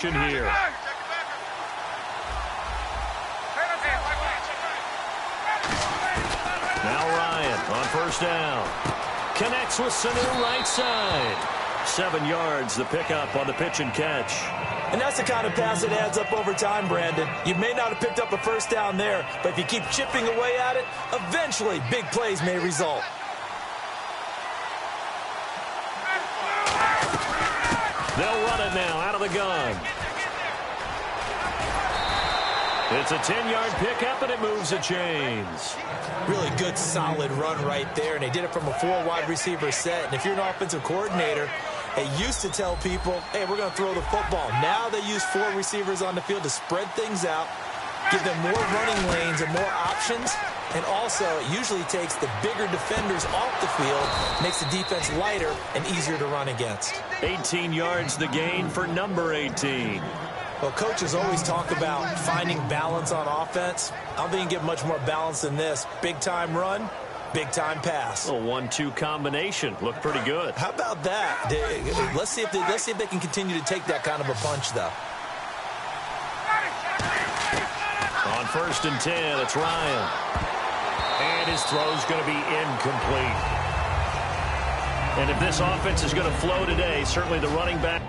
here. Now Ryan on first down. Connects with Sanu right side. 7 yards, the pickup on the pitch and catch. And that's the kind of pass that adds up over time, Brandon. You may not have picked up a first down there, but if you keep chipping away at it, eventually big plays may result. They'll run it now out of the gun. It's a 10-yard pickup, and it moves the chains. Really good, solid run right there, and they did it from a 4-wide receiver set. And if you're an offensive coordinator, they used to tell people, hey, we're going to throw the football. Now they use 4 receivers on the field to spread things out, give them more running lanes and more options. And also, it usually takes the bigger defenders off the field, makes the defense lighter and easier to run against. 18 yards the gain for number 18. Well, coaches always talk about finding balance on offense. I don't think you can get much more balance than this. Big-time run, big-time pass. A 1-2 combination. Looked pretty good. How about that? Let's see if they can continue to take that kind of a punch, though. On 1st and 10, it's Ryan. And his throw's going to be incomplete. And if this offense is going to flow today, certainly the running back.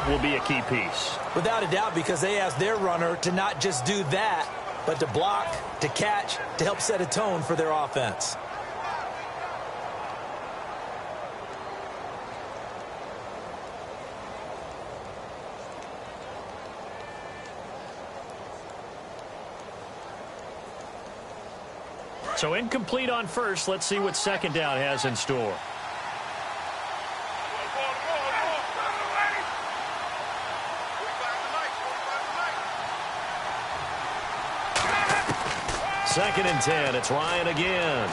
Will be a key piece. Without a doubt, because they asked their runner to not just do that, but to block, to catch, to help set a tone for their offense. So incomplete on first. Let's see what second down has in store. Second and 10, it's Ryan again.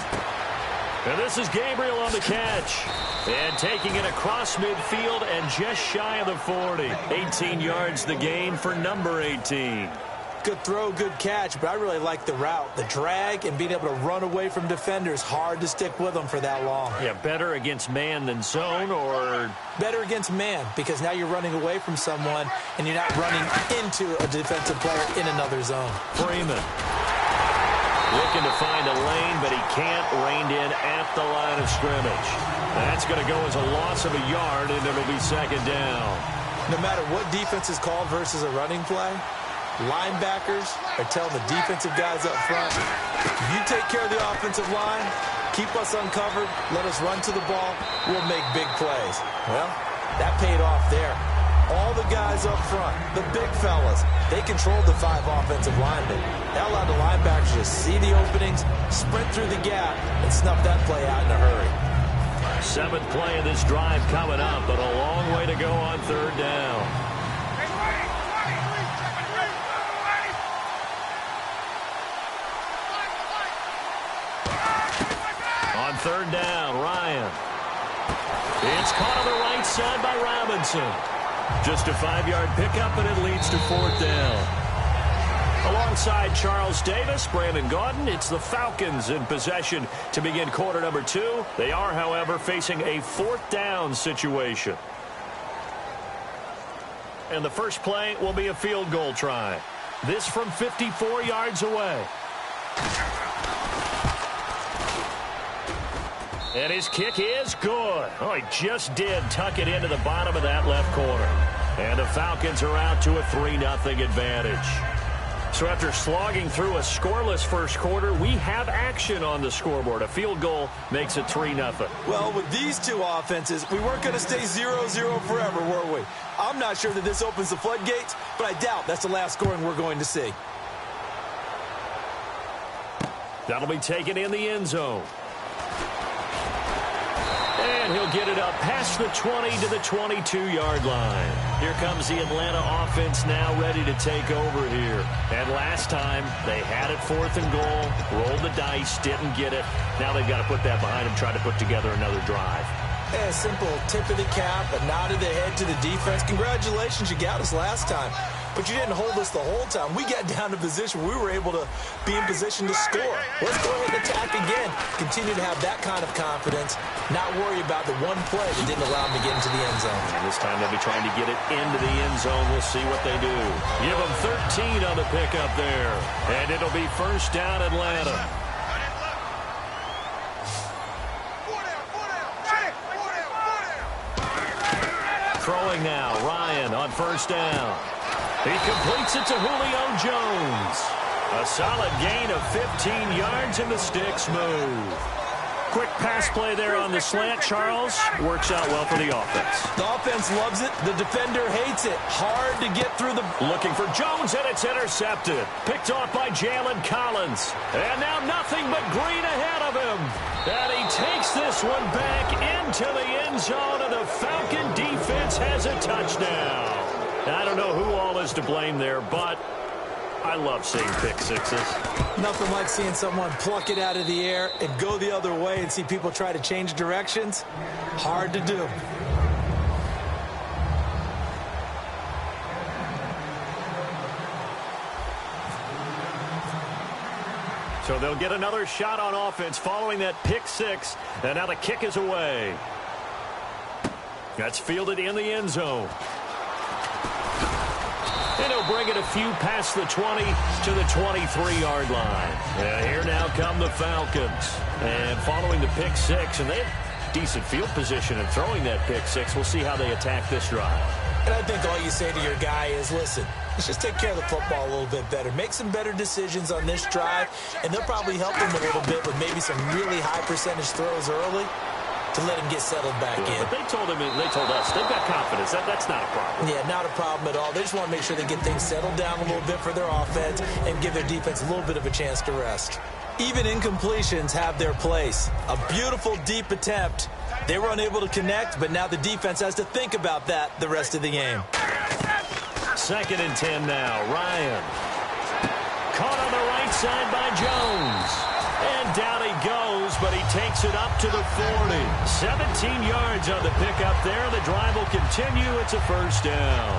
And this is Gabriel on the catch. And taking it across midfield and just shy of the 40. 18 yards the gain for number 18. Good throw, good catch, but I really like the route. The drag and being able to run away from defenders, hard to stick with them for that long. Yeah, better against man than zone, or? Better against man, because now you're running away from someone and you're not running into a defensive player in another zone. Freeman. Looking to find a lane, but he can't rein in at the line of scrimmage. That's going to go as a loss of a yard, and it'll be second down. No matter what defense is called versus a running play, linebackers are telling the defensive guys up front, you take care of the offensive line, keep us uncovered, let us run to the ball, we'll make big plays. Well, that paid off there. All the guys up front, the big fellas, they controlled the 5 offensive linemen. That allowed the linebackers to see the openings, sprint through the gap, and snuff that play out in a hurry. 7th play of this drive coming up, but a long way to go on third down. On third down, Ryan. It's caught on the right side by Robinson. Just a 5-yard pickup, and it leads to 4th down. Alongside Charles Davis, Brandon Gaudin, it's the Falcons in possession to begin quarter number 2. They are, however, facing a 4th down situation. And the first play will be a field goal try. This from 54 yards away. And his kick is good. Oh, he just did tuck it into the bottom of that left corner. And the Falcons are out to a 3-0 advantage. So after slogging through a scoreless first quarter, we have action on the scoreboard. A field goal makes it 3-0. Well, with these two offenses, we weren't going to stay 0-0 forever, were we? I'm not sure that this opens the floodgates, but I doubt that's the last scoring we're going to see. That'll be taken in the end zone. And he'll get it up past the 20 to the 22-yard line. Here comes the Atlanta offense now ready to take over here. And last time, they had it 4th and goal, rolled the dice, didn't get it. Now they've got to put that behind them, try to put together another drive. A simple tip of the cap, a nod of the head to the defense. Congratulations, you got us last time. But you didn't hold us the whole time. We got down to position where we were able to be in position to score. Let's go ahead and attack again. Continue to have that kind of confidence. Not worry about the one play that didn't allow them to get into the end zone. And this time they'll be trying to get it into the end zone. We'll see what they do. Give them 13 on the pickup there. And it'll be first down Atlanta. Throwing now, Ryan on first down. He completes it to Julio Jones. A solid gain of 15 yards and the sticks move. Quick pass play there on the slant, Charles. Works out well for the offense. The offense loves it. The defender hates it. Hard to get through the... Looking for Jones, and it's intercepted. Picked off by Jalen Collins. And now nothing but green ahead of him. And he takes this one back into the end zone, and the Falcon defense has a touchdown. I don't know who all is to blame there, but I love seeing pick sixes. Nothing like seeing someone pluck it out of the air and go the other way and see people try to change directions. Hard to do. So they'll get another shot on offense following that pick six. And now the kick is away. That's fielded in the end zone. And he'll bring it a few past the 20 to the 23-yard line. And here now come the Falcons. And following the pick six, and they have decent field position in throwing that pick six. We'll see how they attack this drive. And I think all you say to your guy is, listen, let's just take care of the football a little bit better. Make some better decisions on this drive, and they'll probably help him a little bit with maybe some really high percentage throws early to let him get settled back in. But they told us, they've got confidence. That's not a problem. Yeah, not a problem at all. They just want to make sure they get things settled down a little bit for their offense and give their defense a little bit of a chance to rest. Even incompletions have their place. A beautiful deep attempt. They were unable to connect, but now the defense has to think about that the rest of the game. 2nd and 10 now. Ryan. Caught on the right side by Jones. And down he goes, but he takes it up to the 40. 17 yards on the pickup there. The drive will continue. It's a first down.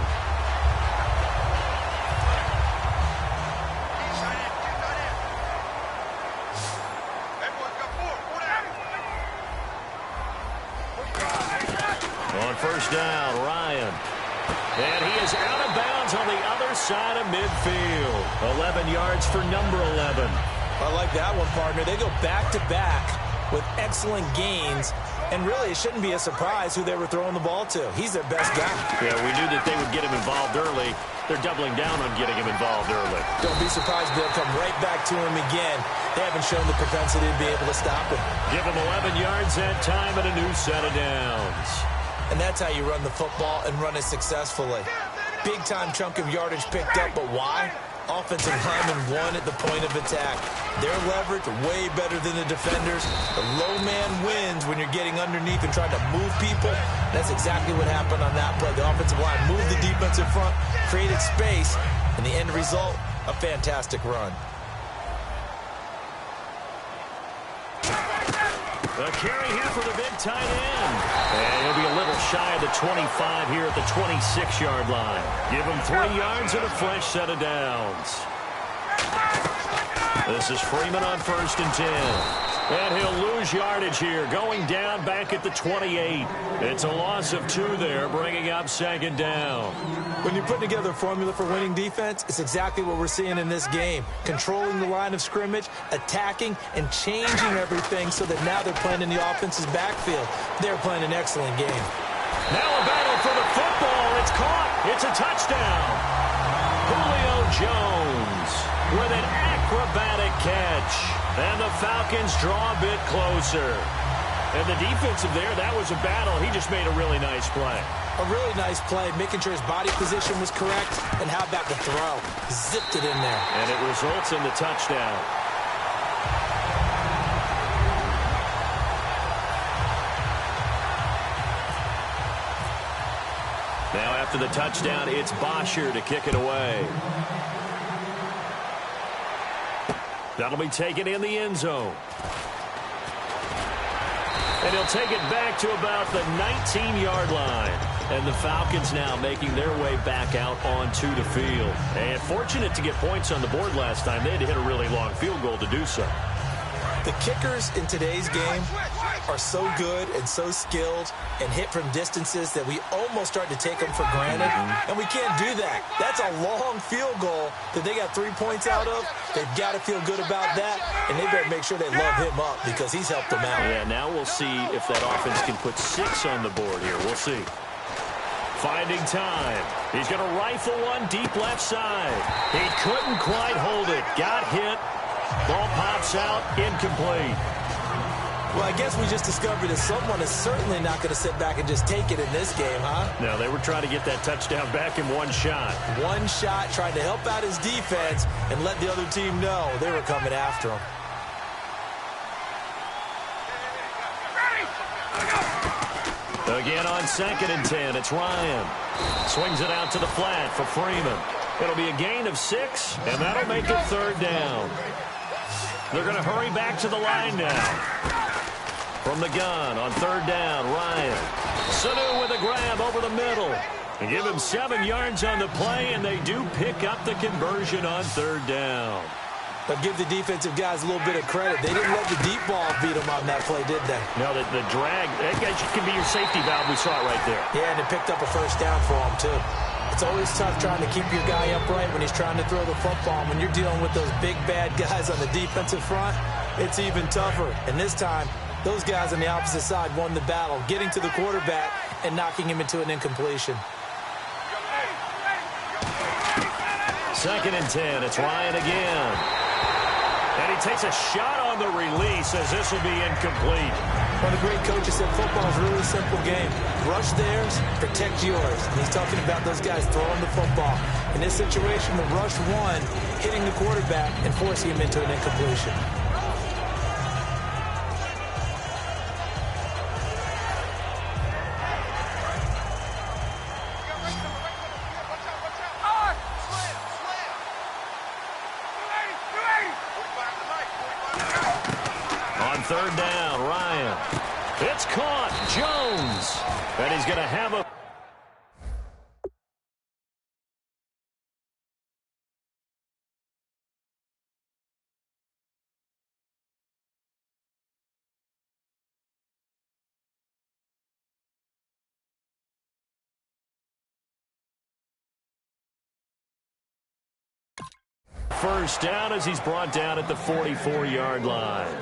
On first down, Ryan. And he is out of bounds on the other side of midfield. 11 yards for number 11. I like that one, partner. They go back-to-back with excellent gains, and really it shouldn't be a surprise who they were throwing the ball to. He's their best guy. Yeah, we knew that they would get him involved early. They're doubling down on getting him involved early. Don't be surprised they'll come right back to him again. They haven't shown the propensity to be able to stop him. Give him 11 yards that time and a new set of downs. And that's how you run the football and run it successfully. Big-time chunk of yardage picked up, but why? Offensive linemen won at the point of attack. Their leverage way better than the defenders. The low man wins when you're getting underneath and trying to move people. That's exactly what happened on that play. The offensive line moved the defense in front, created space, and the end result, a fantastic run. A carry here for the big tight end. And he'll be a little shy of the 25 here at the 26-yard line. Give him 3 yards and a fresh set of downs. This is Freeman on 1st and 10. And he'll lose yardage here, going down back at the 28. It's a loss of 2 there, bringing up 2nd down. When you put together a formula for winning defense, it's exactly what we're seeing in this game. Controlling the line of scrimmage, attacking, and changing everything so that now they're playing in the offense's backfield. They're playing an excellent game. Now a battle for the football. It's caught. It's a touchdown. Julio Jones with an acrobatic catch. And the Falcons draw a bit closer. And the defensive there, that was a battle. He just made a really nice play. A really nice play, making sure his body position was correct. And how about the throw? Zipped it in there. And it results in the touchdown. after the touchdown, it's Bosher to kick it away. That'll be taken in the end zone. And he'll take it back to about the 19-yard line. And the Falcons now making their way back out onto the field. And fortunate to get points on the board last time. They had to hit a really long field goal to do so. The kickers in today's game are so good and so skilled and hit from distances that we almost start to take them for granted. And we can't do that. That's a long field goal that they got 3 points out of. They've got to feel good about that, and they better make sure they love him up because he's helped them out. Yeah, now we'll see if that offense can put 6 on the board here. We'll see. Finding time. He's going to rifle one deep left side. He couldn't quite hold it. Got hit. Ball pops out, incomplete. Well, I guess we just discovered that someone is certainly not going to sit back and just take it in this game, huh? No, they were trying to get that touchdown back in one shot. One shot, trying to help out his defense and let the other team know they were coming after him. Again on 2nd and 10, it's Ryan. Swings it out to the flat for Freeman. It'll be a gain of 6, and that'll make it 3rd down. They're going to hurry back to the line now. From the gun on 3rd down, Ryan. Sanu with a grab over the middle. And give him 7 yards on the play, and they do pick up the conversion on 3rd down. But give the defensive guys a little bit of credit. They didn't let the deep ball beat them on that play, did they? No, the drag, that can be your safety valve. We saw it right there. Yeah, and it picked up a 1st down for them, too. It's always tough trying to keep your guy upright when he's trying to throw the football. When you're dealing with those big, bad guys on the defensive front, it's even tougher. And this time, those guys on the opposite side won the battle, getting to the quarterback and knocking him into an incompletion. 2nd and 10, it's Ryan again. And he takes a shot on the release as this will be incomplete. One of the great coaches said football is a really simple game. Rush theirs, protect yours. And he's talking about those guys throwing the football. In this situation, the rush one, hitting the quarterback and forcing him into an incompletion. On 3rd down, Ryan. It's caught. Jones. And he's going to have a... First down as he's brought down at the 44-yard line.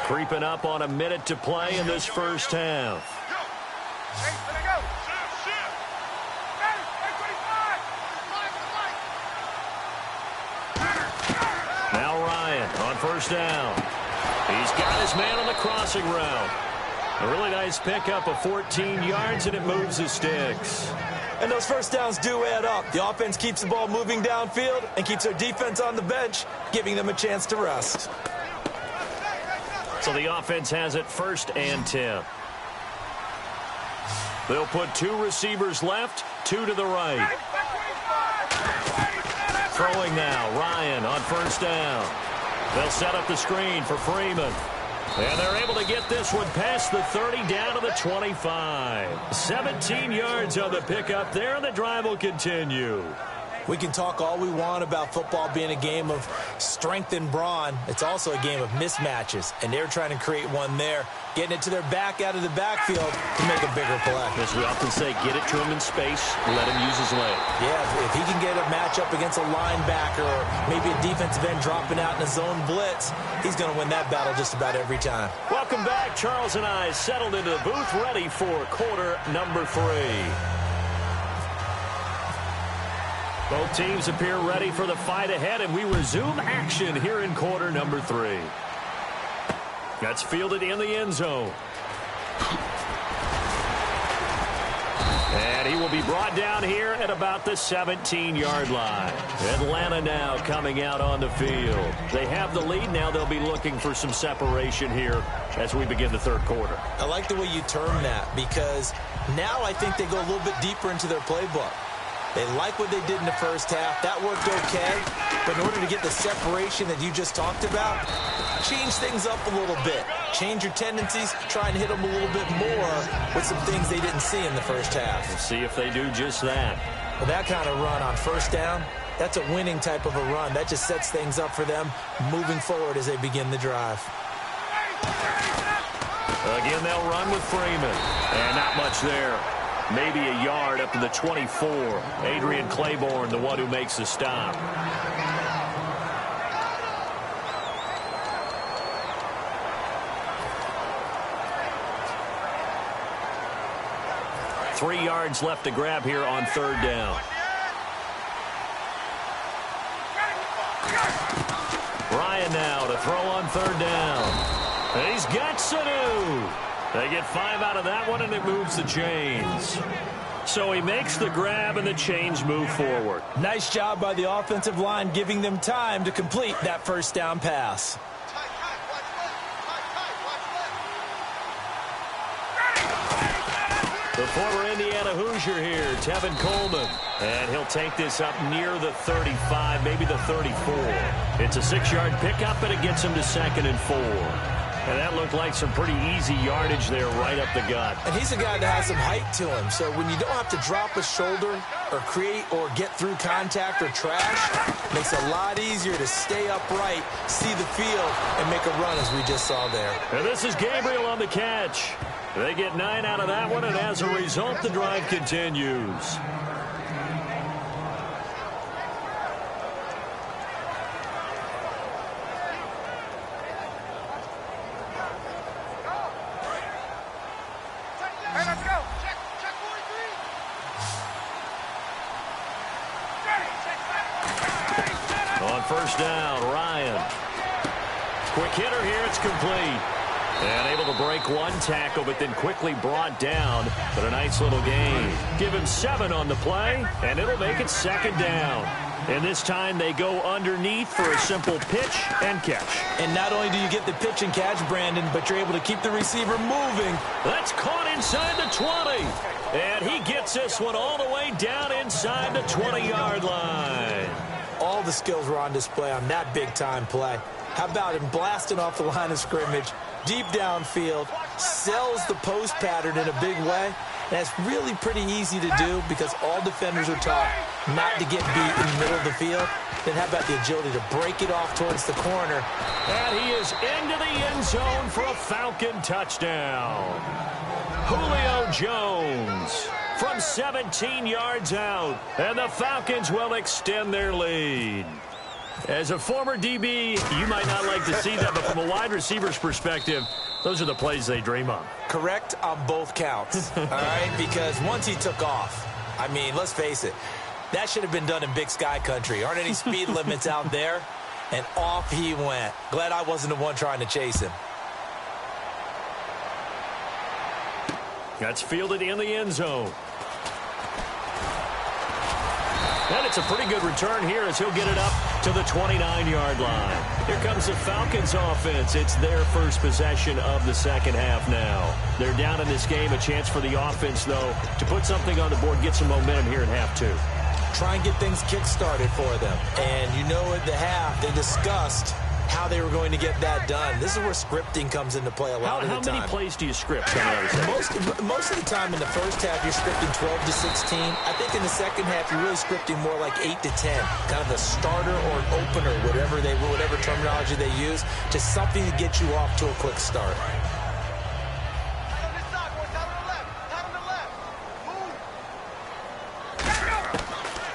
Creeping up on a minute to play in this first half. Now Ryan on 1st down. He's got his man on the crossing route. A really nice pickup of 14 yards, and it moves the sticks. And those 1st downs do add up. The offense keeps the ball moving downfield and keeps their defense on the bench, giving them a chance to rest. So the offense has it 1st and 10. They'll put 2 receivers left, 2 to the right. Throwing now, Ryan on 1st down. They'll set up the screen for Freeman. And they're able to get this one past the 30 down to the 25. 17 yards on the pickup there, and the drive will continue. We can talk all we want about football being a game of strength and brawn. It's also a game of mismatches, and they're trying to create one there, getting it to their back out of the backfield to make a bigger play. As we often say, get it to him in space, let him use his leg. Yeah, if he can get a matchup against a linebacker or maybe a defensive end dropping out in a zone blitz, he's going to win that battle just about every time. Welcome back. Charles and I settled into the booth, ready for quarter number 3. Both teams appear ready for the fight ahead, and we resume action here in quarter number 3. That's fielded in the end zone. And he will will be brought down here at about the 17-yard line. Atlanta now coming out on the field. They have the lead. Now they'll be looking for some separation here as we begin the third quarter. I like the way you term that because now I think they go a little bit deeper into their playbook. They like what they did in the first half. That worked okay. But in order to get the separation that you just talked about, change things up a little bit. Change your tendencies. Try and hit them a little bit more with some things they didn't see in the first half. We'll see if they do just that. Well, that kind of run on first down, that's a winning type of a run. That just sets things up for them moving forward as they begin the drive. Again, they'll run with Freeman. And not much there. Maybe a yard up to the 24. Adrian Claiborne, the one who makes the stop. Three yards left to grab here on third down. Ryan now to throw on third down. He's got Sanu. They get 5 out of that one, and it moves the chains. So he makes the grab, and the chains move forward. Nice job by the offensive line, giving them time to complete that first down pass. The former Indiana Hoosier here, Tevin Coleman. And he'll take this up near the 35, maybe the 34. It's a 6-yard pickup, and it gets him to 2nd and 4. And that looked like some pretty easy yardage there right up the gut. And he's a guy that has some height to him. So when you don't have to drop a shoulder or create or get through contact or trash, it makes it a lot easier to stay upright, see the field, and make a run as we just saw there. And this is Gabriel on the catch. They get 9 out of that one, and as a result, the drive continues. On first down, Ryan. Quick hitter here, it's complete. And able to break one tackle, but then quickly brought down. But a nice little gain. Give him 7 on the play, and it'll make it 2nd down. And this time they go underneath for a simple pitch and catch. And not only do you get the pitch and catch, Brandon, but you're able to keep the receiver moving. That's caught inside the 20. And he gets this one all the way down inside the 20-yard line. All the skills were on display on that big-time play. How about him blasting off the line of scrimmage, deep downfield, sells the post pattern in a big way. And that's really pretty easy to do because all defenders are taught not to get beat in the middle of the field. Then how about the agility to break it off towards the corner? And he is into the end zone for a Falcon touchdown. Julio Jones from 17 yards out. And the Falcons will extend their lead. As a former DB, you might not like to see that, but from a wide receiver's perspective, those are the plays they dream of. Correct on both counts, all right? Because once he took off, I mean, let's face it, that should have been done in Big Sky country. Aren't any speed limits out there? And off he went. Glad I wasn't the one trying to chase him. That's fielded in the end zone. And it's a pretty good return here as he'll get it up to the 29-yard line. Here comes the Falcons offense. It's their first possession of the second half now. They're down in this game. A chance for the offense, though, to put something on the board, get some momentum here in half 2. Try and get things kick-started for them. And you know at the half, they discussed how they were going to get that done. This is where scripting comes into play a lot of the time. How many plays do you script coming out of the second? Most of the time in the first half, you're scripting 12 to 16. I think in the second half, you're really scripting more like 8 to 10. Kind of a starter or an opener, whatever terminology they use, just something to get you off to a quick start.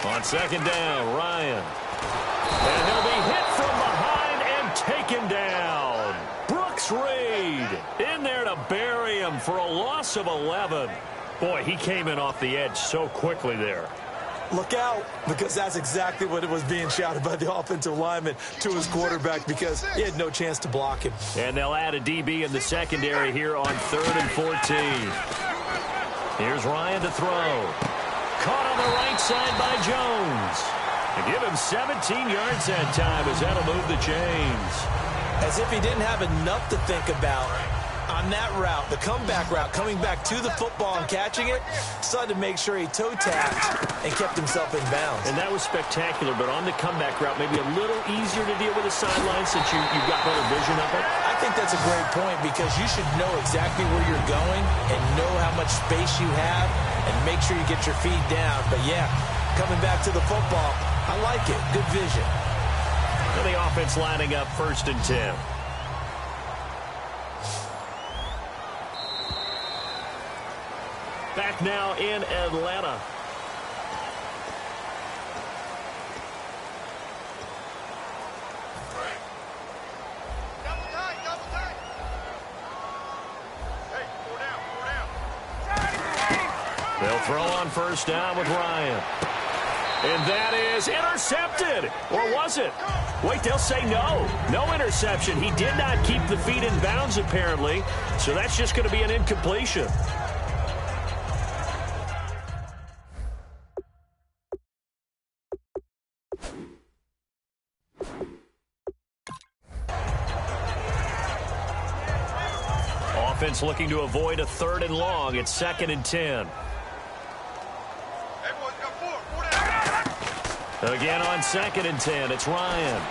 On second down, Ryan. And he'll be hit from behind and taken down. Brooks Reed in there to bury him for a loss of 11. Boy, he came in off the edge so quickly there. Look out, because that's exactly what it was being shouted by the offensive lineman to his quarterback because he had no chance to block him. And they'll add a DB in the secondary here on 3rd and 14. Here's Ryan to throw. caught on the right side by Jones. And give him 17 yards that time as that'll move the chains. As if he didn't have enough to think about on that route, the comeback route, coming back to the football and catching it, decided to make sure he toe-tapped and kept himself in bounds. And that was spectacular, but on the comeback route, maybe a little easier to deal with the sideline since you've got better vision of it. I think that's a great point because you should know exactly where you're going and know how much space you have and make sure you get your feet down. But, yeah, coming back to the football, I like it. Good vision. And the offense lining up 1st and 10. Back now in Atlanta. Double tight. Hey, 4 down. They'll throw on 1st down with Ryan. And that is intercepted. Or was it? Wait, they'll say no. No interception. He did not keep the feet in bounds, apparently. So that's just going to be an incompletion. Offense looking to avoid a 3rd and long. It's 2nd and 10. Again on 2nd and 10, it's Ryan.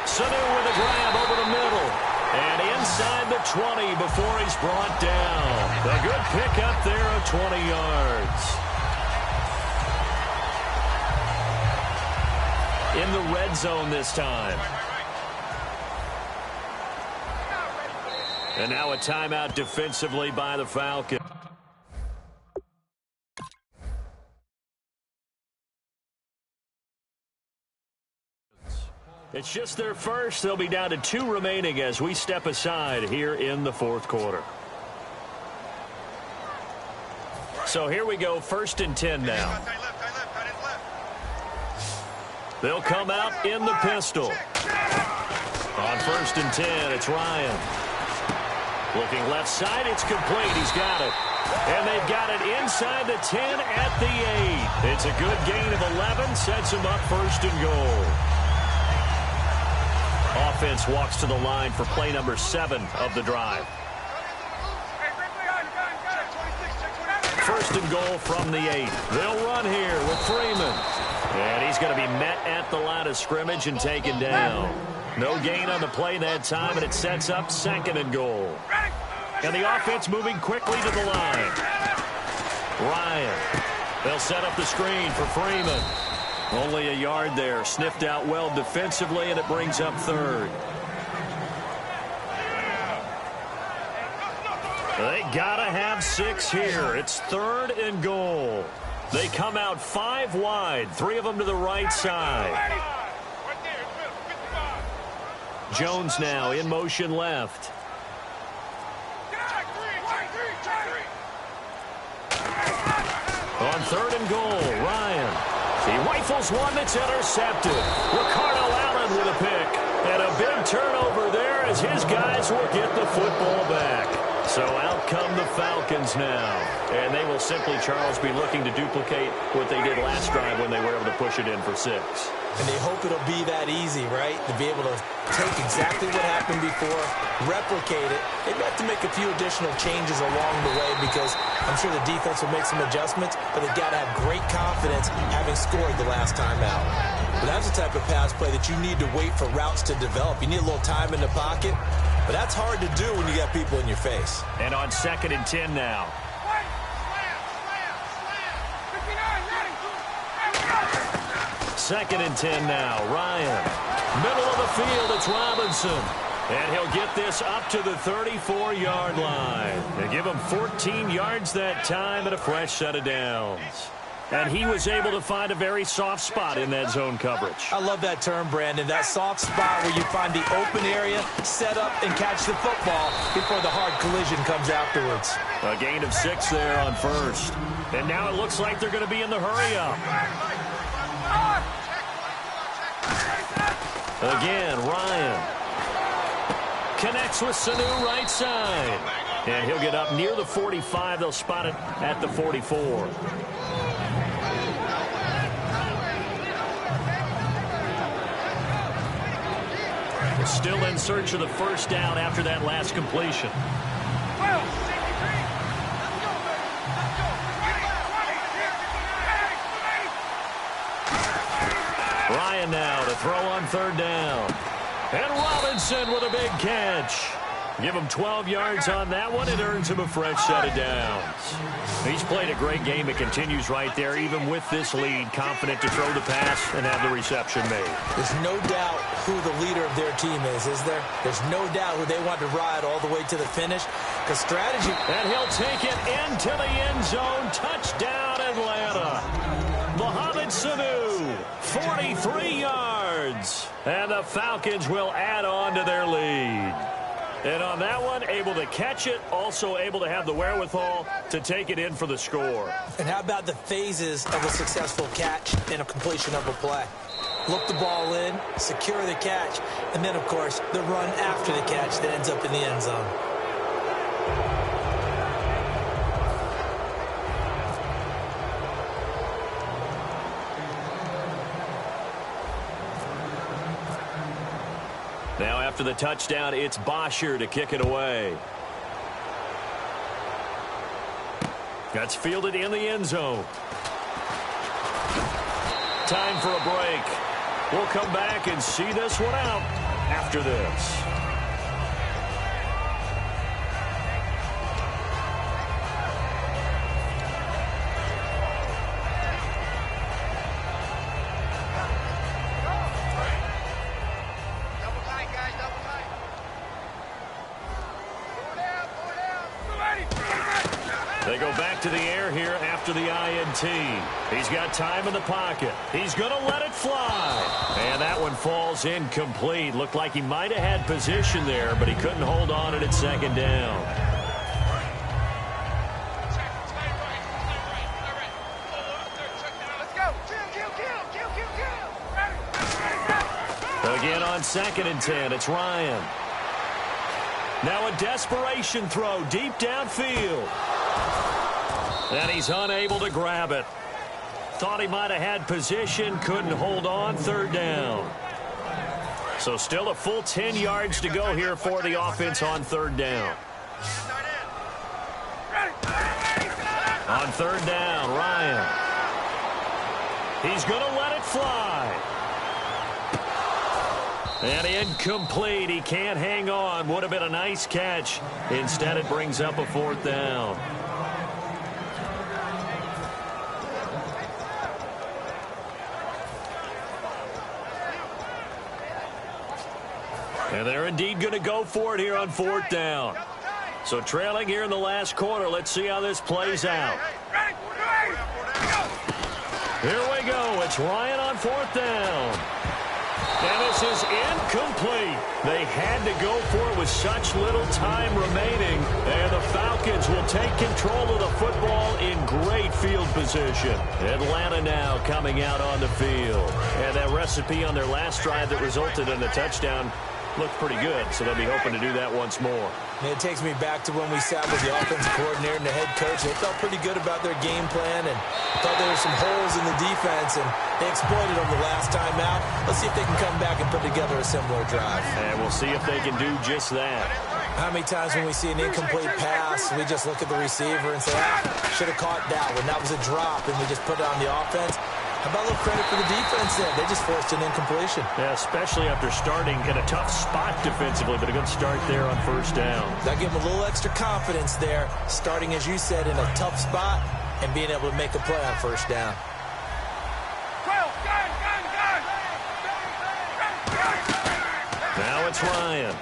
Sanu with a grab over the middle. And inside the 20 before he's brought down. A good pickup there of 20 yards. In the red zone this time. And now a timeout defensively by the Falcons. It's just their first. They'll be down to 2 remaining as we step aside here in the 4th quarter. So here we go, 1st and 10 now. They'll come out in the pistol. On 1st and 10, it's Ryan. Looking left side, it's complete. He's got it. And they've got it inside the 10 at the 8. It's a good gain of 11, sets him up 1st and goal. Offense walks to the line for play number 7 of the drive. 1st and goal from the 8. They'll run here with Freeman. And he's going to be met at the line of scrimmage and taken down. No gain on the play that time, and it sets up 2nd and goal. And the offense moving quickly to the line. Ryan. They'll set up the screen for Freeman. Only a yard there. Sniffed out well defensively, and it brings up 3rd. They gotta have 6 here. It's 3rd and goal. They come out 5 wide, 3 of them to the right side. Jones now in motion left. On 3rd and goal, Ryan. He rifles one that's intercepted. Ricardo Allen with a pick. And a big turnover there as his guys will get the football back. So out come the Falcons now. And they will simply, Charles, be looking to duplicate what they did last drive when they were able to push it in for 6. And they hope it'll be that easy, right? To be able to take exactly what happened before, replicate it. They've got to make a few additional changes along the way because I'm sure the defense will make some adjustments, but they've got to have great confidence having scored the last time out. But that's the type of pass play that you need to wait for routes to develop. You need a little time in the pocket, but that's hard to do when you got people in your face. And on 2nd and 10 now. Second and 10 now. Ryan. Middle of the field, it's Robinson. And he'll get this up to the 34-yard line. They give him 14 yards that time and a fresh set of downs. And he was able to find a very soft spot in that zone coverage. I love that term, Brandon. That soft spot where you find the open area, set up, and catch the football before the hard collision comes afterwards. A gain of 6 there on 1st. And now it looks like they're going to be in the hurry-up. Again, Ryan connects with Sanu right side. And he'll get up near the 45. They'll spot it at the 44. still in search of the first down after that last completion. Ryan now to throw on third down. And Robinson with a big catch. Give him 12 yards on that one. It earns him a fresh set of downs. He's played a great game. It continues right there, even with this lead, confident to throw the pass and have the reception made. There's no doubt who the leader of their team is there? There's no doubt who they want to ride all the way to the finish. Because strategy... And he'll take it into the end zone. Touchdown, Atlanta. Mohamed Sanu, 43 yards. And the Falcons will add on to their lead. And on that one, able to catch it, also able to have the wherewithal to take it in for the score. And how about the phases of a successful catch and a completion of a play? Look the ball in, secure the catch, and then, of course, the run after the catch that ends up in the end zone. Now after the touchdown, it's Bosher to kick it away. That's fielded in the end zone. Time for a break. We'll come back and see this one out after this. They go back to the air here after the INT. He's got time in the pocket. He's going to let it fly. And that one falls incomplete. Looked like he might have had position there, but he couldn't hold on at second down. Again on 2nd and 10, it's Ryan. Now a desperation throw deep downfield. And he's unable to grab it. Thought he might have had position, couldn't hold on, third down. So still a full 10 yards to go here for the offense on third down. On third down, Ryan. He's going to let it fly. And incomplete. He can't hang on. Would have been a nice catch. Instead, it brings up a fourth down. And they're indeed going to go for it here on fourth down. So trailing here in the last quarter. Let's see how this plays out. Here we go. It's Ryan on fourth down. And this is incomplete. They had to go for it with such little time remaining. And the Falcons will take control of the football in great field position. Atlanta now coming out on the field. And that recipe on their last drive that resulted in a touchdown looked pretty good, so they'll be hoping to do that once more. And it takes me back to when we sat with the offensive coordinator and the head coach. They felt pretty good about their game plan and thought there were some holes in the defense, and they exploited them the last time out. Let's see if they can come back and put together a similar drive. And we'll see if they can do just that. How many times when we see an incomplete pass, we just look at the receiver and say, should have caught that one. That was a drop, and we just put it on the offense. How about a little credit for the defense there? They just forced an incompletion. Yeah, especially after starting in a tough spot defensively, but a good start there on first down. That gave them a little extra confidence there, starting, as you said, in a tough spot and being able to make a play on first down. Now it's Ryan.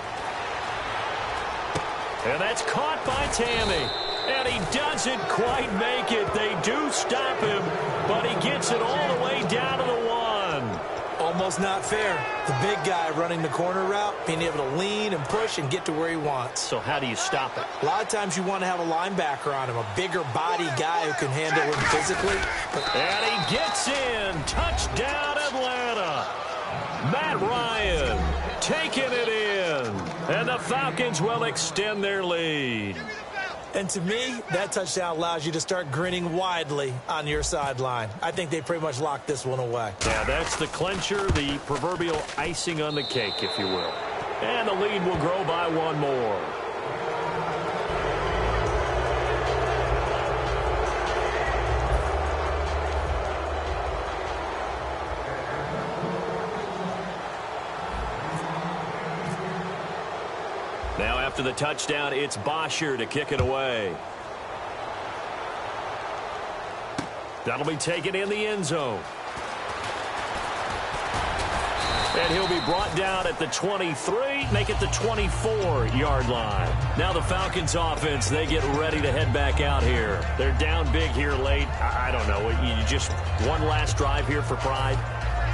And that's caught by Tammy. And he doesn't quite make it. They do stop him, but he gets it all the way down to the one. Almost not fair. The big guy running the corner route, being able to lean and push and get to where he wants. So how do you stop it? A lot of times you want to have a linebacker on him, a bigger body guy who can handle him physically. And he gets in. Touchdown, Atlanta. Matt Ryan taking it in. And the Falcons will extend their lead. And to me, that touchdown allows you to start grinning widely on your sideline. I think they pretty much locked this one away. Yeah, that's the clincher, the proverbial icing on the cake, if you will. And the lead will grow by one more. Now after the touchdown, it's Bosher to kick it away. That'll be taken in the end zone. And he'll be brought down at the 23, make it the 24-yard line. Now the Falcons offense, they get ready to head back out here. They're down big here late. I don't know. You just one last drive here for pride?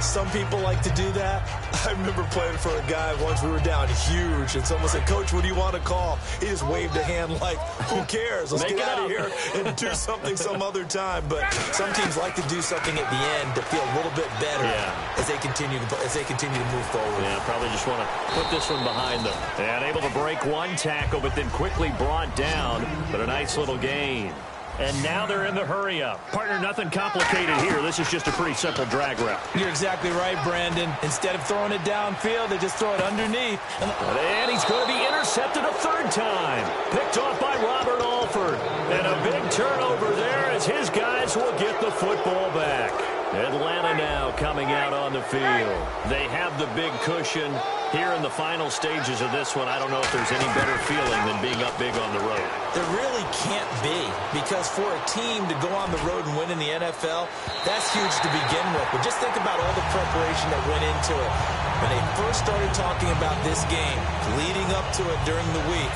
Some people like to do that. I remember playing for a guy once. We were down huge, and someone said, "Coach, what do you want to call?" He just waved a hand like, "Who cares? Let's get out of here and do something some other time." But some teams like to do something at the end to feel a little bit better as they continue to move forward. Yeah, probably just want to put this one behind them. And able to break one tackle, but then quickly brought down. But a nice little gain. And now they're in the hurry-up. Partner, nothing complicated here. This is just a pretty simple drag route. You're exactly right, Brandon. Instead of throwing it downfield, they just throw it underneath. And he's going to be intercepted a third time. Picked off by Robert Alford. And a big turnover there as his guys will get the football back. Atlanta now coming out on the field. They have the big cushion. Here in the final stages of this one, I don't know if there's any better feeling than being up big on the road. There really can't be, because for a team to go on the road and win in the NFL, that's huge to begin with. But just think about all the preparation that went into it. When they first started talking about this game, leading up to it during the week,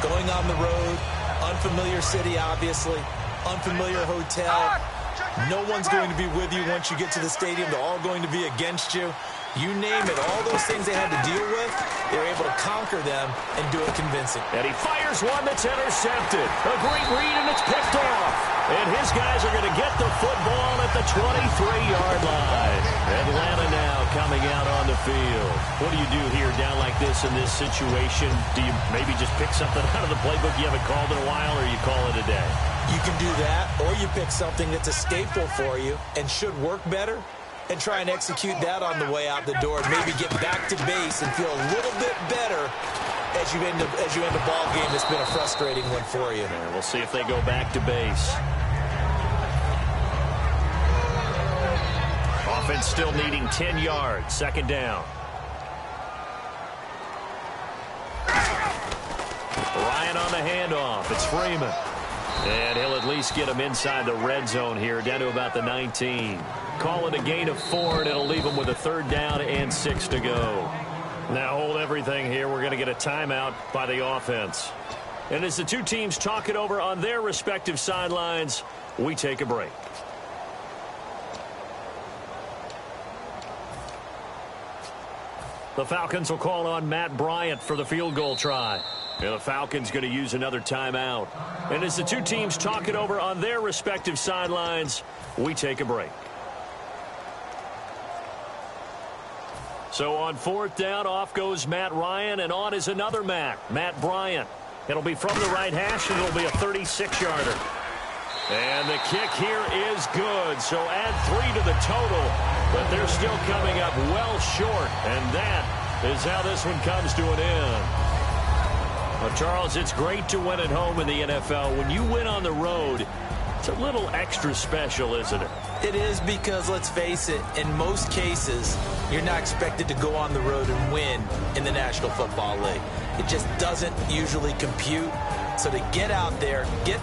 going on the road, unfamiliar city, obviously, unfamiliar hotel. No one's going to be with you once you get to the stadium. They're all going to be against you. You name it, all those things they had to deal with, they were able to conquer them and do it convincing. And he fires one that's intercepted. A great read, and it's picked off. And his guys are going to get the football at the 23-yard line. Atlanta now coming out on the field. What do you do here down like this in this situation? Do you maybe just pick something out of the playbook you haven't called in a while, or you call it a day? You can do that, or you pick something that's a staple for you and should work better, and try and execute that on the way out the door, and maybe get back to base and feel a little bit better as you end a ball game that's been a frustrating one for you. Yeah, we'll see if they go back to base. Offense still needing 10 yards. Second down. Ryan on the handoff. It's Freeman. And he'll at least get him inside the red zone here, down to about the 19. Call it a gain of 4, and it'll leave him with a third down and 6 to go. Now hold everything here. We're going to get a timeout by the offense. And as the two teams talk it over on their respective sidelines, we take a break. The Falcons will call on Matt Bryant for the field goal try. And the Falcons going to use another timeout. And as the two teams talk it over on their respective sidelines, we take a break. So on fourth down, off goes Matt Ryan, and on is another Matt Bryant. It'll be from the right hash, and it'll be a 36-yarder. And the kick here is good, so add 3 to the total, but they're still coming up well short, and that is how this one comes to an end. Well, Charles, it's great to win at home in the NFL. When you win on the road, it's a little extra special, isn't it? It is, because, let's face it, in most cases, you're not expected to go on the road and win in the National Football League. It just doesn't usually compute. So to get out there, get